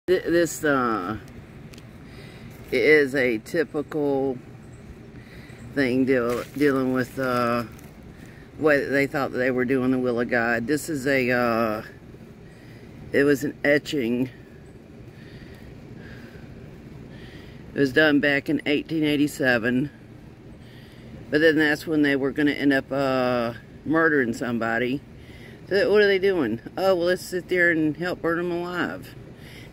This is a typical thing dealing with what they thought that they were doing the will of God. This is it was an etching. It was done back in 1887, but then that's when they were going to end up murdering somebody. So what are they doing? Oh, well, let's sit there and help burn them alive.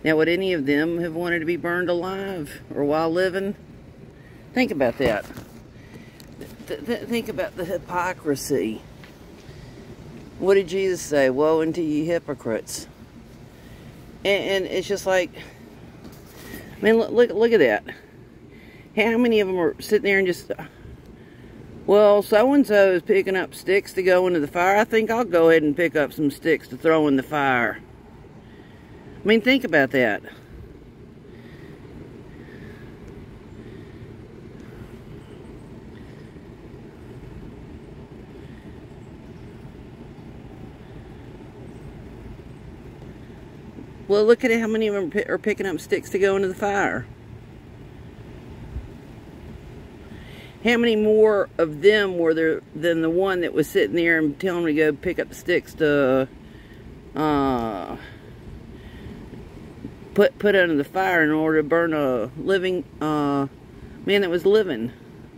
Now, would any of them have wanted to be burned alive or while living? Think about that. Think about the hypocrisy. What did Jesus say? Woe unto ye hypocrites. And it's just like, I mean, look at that. How many of them are sitting there and just, well, so-and-so is picking up sticks to go into the fire. I think I'll go ahead and pick up some sticks to throw in the fire. I mean, think about that. Well, look at how many of them are picking up sticks to go into the fire. How many more of them were there than the one that was sitting there and telling them to go pick up the sticks to put under the fire in order to burn a living man that was living?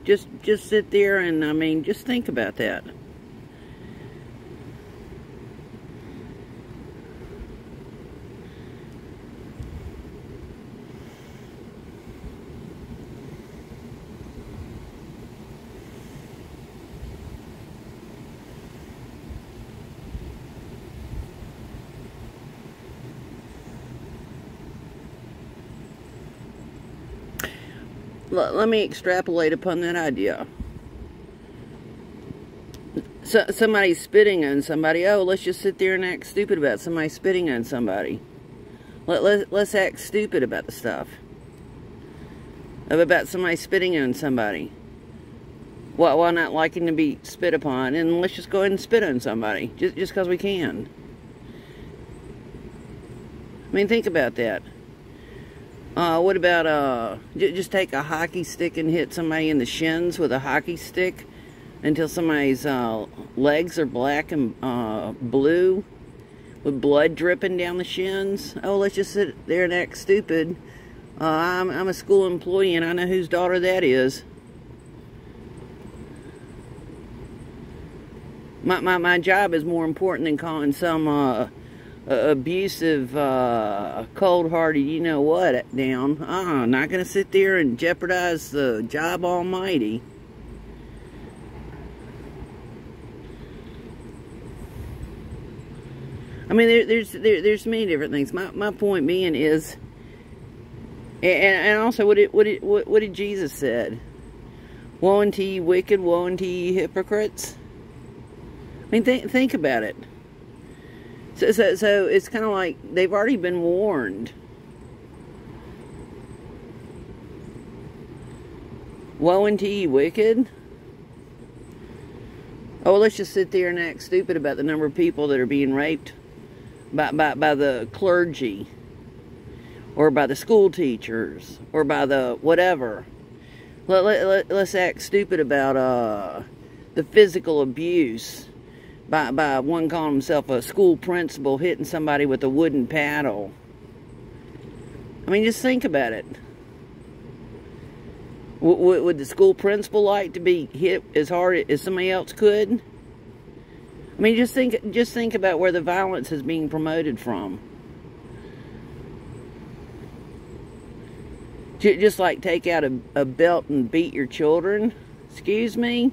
Just sit there and, I mean, just think about that. Let me extrapolate upon that idea. So, somebody's spitting on somebody. Oh, let's just sit there and act stupid about somebody spitting on somebody. Let's act stupid about the stuff. About somebody spitting on somebody. Why not liking to be spit upon? And let's just go ahead and spit on somebody. Just because we can. I mean, think about that. What about, just take a hockey stick and hit somebody in the shins with a hockey stick until somebody's legs are black and blue with blood dripping down the shins? Oh, let's just sit there and act stupid. I'm a school employee and I know whose daughter that is. My job is more important than calling some abusive, cold-hearted, you know what, down. Not gonna sit there and jeopardize the job almighty. I mean, there's many different things. My point being is, and also what did Jesus said? Woe unto ye wicked, woe unto ye hypocrites. I mean, think about it. So it's kind of like they've already been warned. Woe unto ye wicked. Oh, well, let's just sit there and act stupid about the number of people that are being raped by the clergy, or by the school teachers, or by the whatever. Let's act stupid about the physical abuse. By one calling himself a school principal hitting somebody with a wooden paddle. I mean, just think about it. Would the school principal like to be hit as hard as somebody else could? I mean, just think about where the violence is being promoted from. Just like take out a belt and beat your children. Excuse me?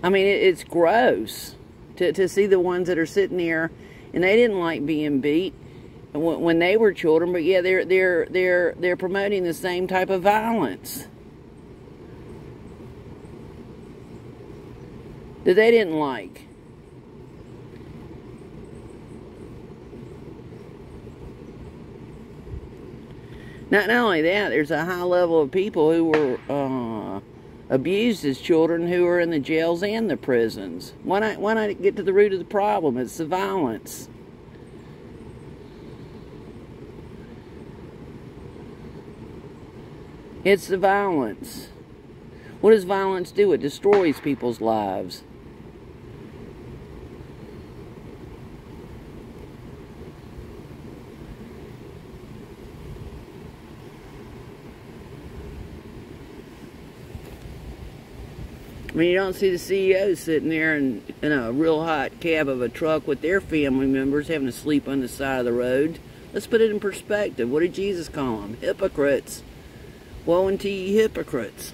I mean, it's gross to see the ones that are sitting there, and they didn't like being beat when they were children. But yeah, they're promoting the same type of violence that they didn't like. Not only that, there's a high level of people who were abused as children who are in the jails and the prisons. Why not get to the root of the problem? It's the violence. It's the violence. What does violence do? It destroys people's lives. I mean, you don't see the CEO sitting there in a real hot cab of a truck with their family members having to sleep on the side of the road. Let's put it in perspective. What did Jesus call them? Hypocrites. Woe unto ye hypocrites.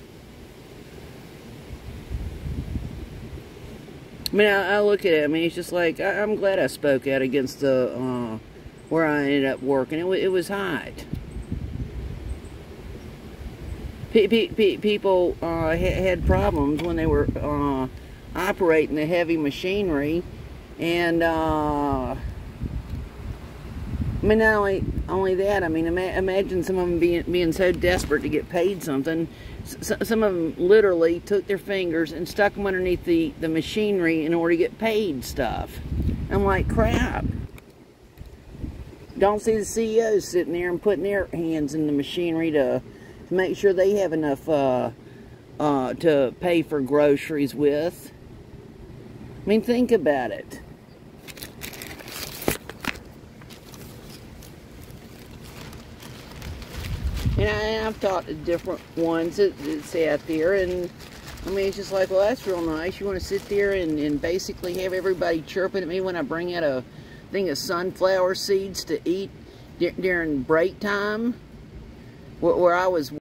I mean, I look at it. I mean, it's just like, I'm glad I spoke out against the, where I ended up working. It was hot. People had problems when they were operating the heavy machinery, and I mean, not only that. I mean, imagine some of them being so desperate to get paid something. Some of them literally took their fingers and stuck them underneath the machinery in order to get paid stuff. I'm like, crap. Don't see the CEOs sitting there and putting their hands in the machinery to make sure they have enough to pay for groceries with. I mean, think about it. And I've talked to different ones that's out there, and I mean, it's just like, well, that's real nice. You want to sit there and basically have everybody chirping at me when I bring out a thing of sunflower seeds to eat during break time, where I was